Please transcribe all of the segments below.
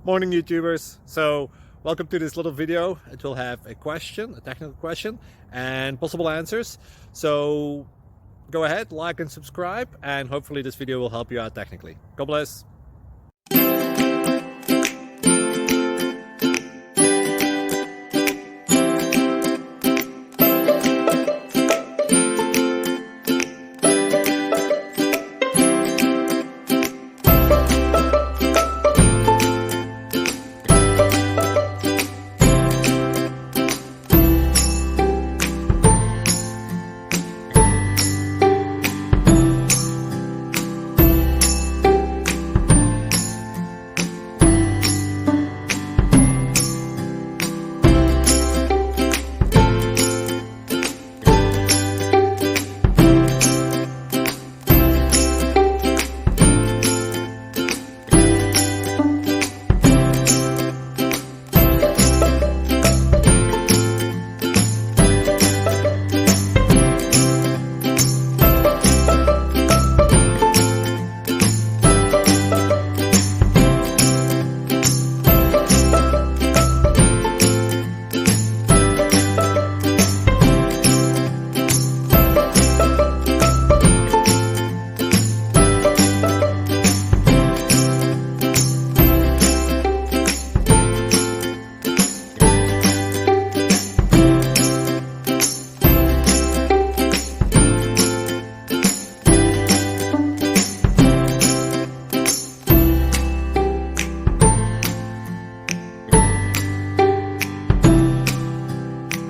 Morning, YouTubers. So welcome to this little video. It will have a question, a technical question, and possible answers. So go ahead, like and subscribe, and hopefully this video will help you out technically. God bless.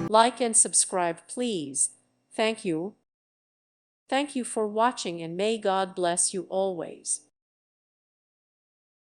Like and subscribe, please. Thank you. Thank you for watching, and may God bless you always.